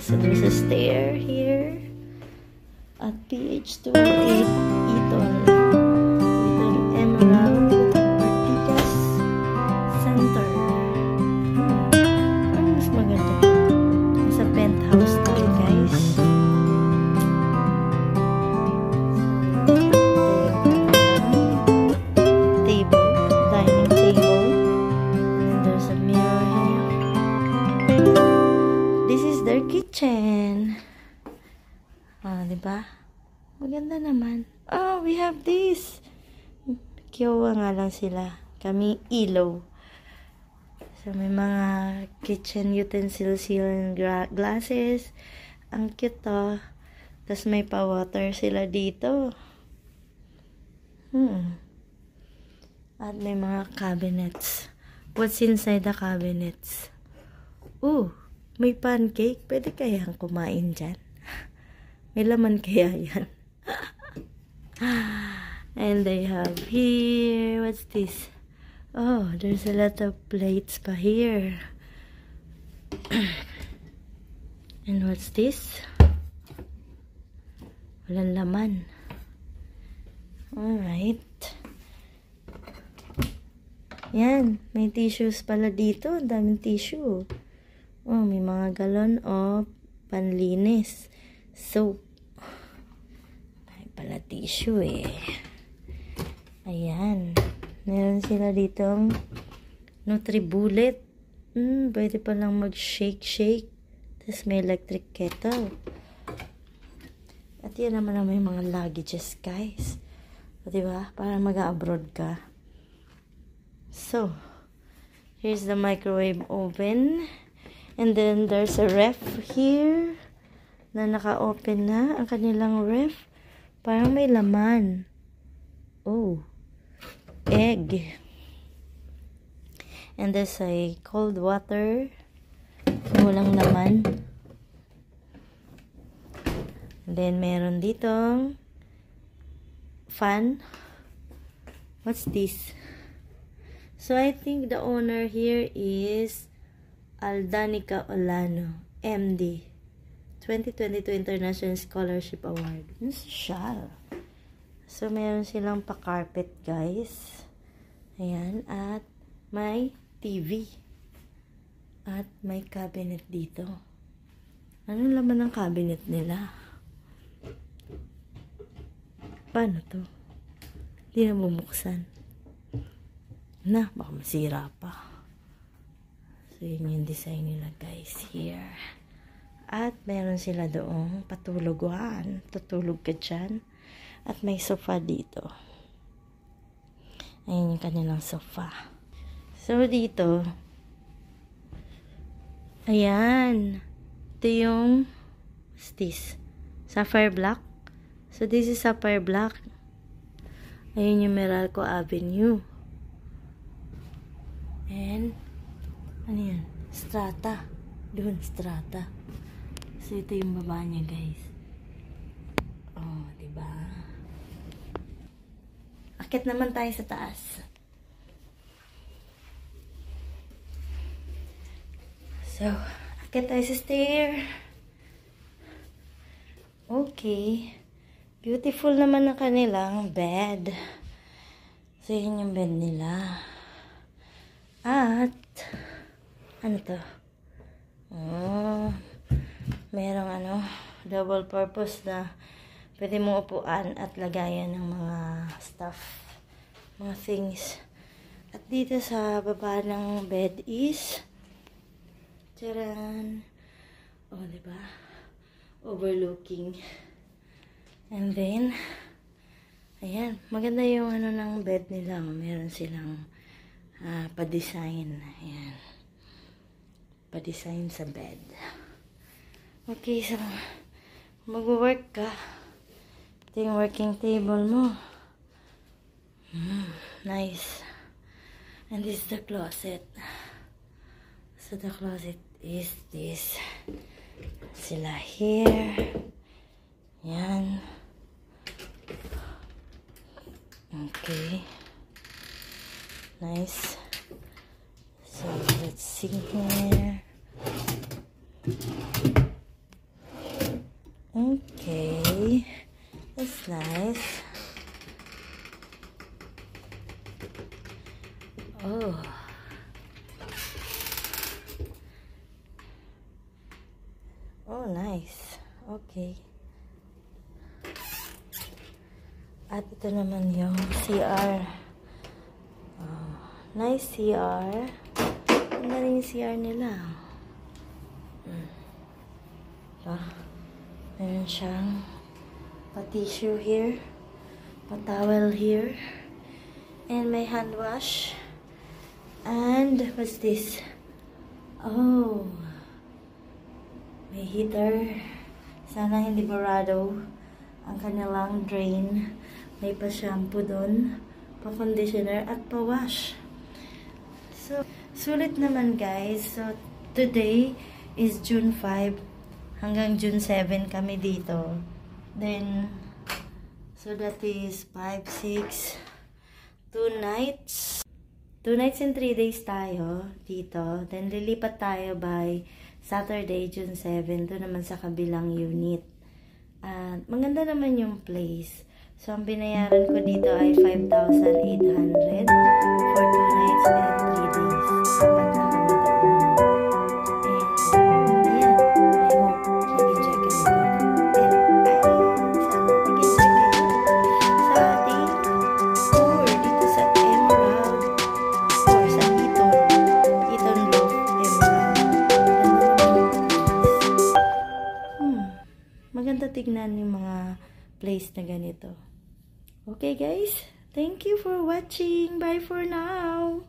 So there's a stair here at PH208 Eton Emerald Ortigas Center. Ang mas maganda. Sa penthouse tayo, guys. Kitchen. Diba? Maganda naman. Oh, we have this. Kiyawa nga lang sila. Kami ilaw. So, may mga kitchen utensils here and glasses. Ang cute to. Tapos may pa-water sila dito. At may mga cabinets. What's inside the cabinets? Ooh. May pancake. Pwede kayang kumain dyan? May laman kaya yan? And they have here. What's this? Oh, there's a lot of plates pa here. And what's this? Walang laman. Alright. Yan. May tissues pala dito. Ang daming tissue. Oh, may mga galon of panlinis. Soap. May pala tissue eh. Ayan. Meron sila ditong Nutribullet. Pwede palang mag-shake. Tapos may electric kettle. At yan naman na may mga luggages, guys. O, diba? Para mag-abroad ka. So, here's the microwave oven. And then, there's a ref here na naka-open na ang kanilang ref. Parang may laman. Oh. Egg. And there's a cold water. Walang laman. And then, meron ditong fan. What's this? So, I think the owner here is Aldanica Olano, MD. 2022 International Scholarship Award. This is shawl. So, meron silang pa-carpet, guys. Ayan. At may TV. At may cabinet dito. Anong laman ng cabinet nila? Paano to? Hindi na bumuksan. Na, baka masira pa. So, yun yung design nila, guys, here. At meron sila doong patuluguan. Tutulog ka dyan. At may sofa dito. Ayan yung kanilang sofa. So, dito, ayan. Ito yung, what's this? Sapphire Black. So, this is Sapphire Black. Ayan yung Meralco Avenue. And, ano yan? Strata. Doon, strata. So, ito yung baba niya, guys. Oh, diba? Akit naman tayo sa taas. So, akit tayo sa stair. Okay. Beautiful naman ang kanilang bed. So, yun yung bed nila. At, ano to? Oh, merong double purpose na pwede mong upuan at lagayan ng mga stuff, mga things. At dito sa baba ng bed is, tcharan! Oh, diba? Overlooking. And then, ayan, maganda yung ng bed nila. Meron silang pa-design. Ayan. Pa-design sa bed. Okay, so, mag-work ka. Ito yung working table mo. Nice. And this is the closet. So, the closet is this. Sila here. Yan. Okay. Nice. So, let's see here. Oh, nice. Okay. At ito naman yung CR. Oh, nice CR. Ang galing yung CR nila. Meron siyang pa-tissue here, pa-towel here, and may hand wash. And what's this? Oh, may heater. Sana hindi barado ang kanilang drain. May pa-shampoo doon, pa-conditioner, at pa-wash. So, sulit naman guys. So, today is June 5. Hanggang June 7 kami dito. Then, so that is 5, 6, 2 nights. 2 nights and 3 days tayo dito. Then, lilipat tayo by Saturday, June 7. Doon naman sa kabilang unit. At maganda naman yung place. So, ang binayaran ko dito ay 5,800 for 2 nights and 3 days. Apat na kami doon. And, ayan. I hope mag-enjoy kami dito. And, sana nag-enjoy kayo sa ating tour dito sa Emerald or sa Eton Loft Emerald. Maganda tignan yung mga place na ganito. Okay guys, thank you for watching. Bye for now.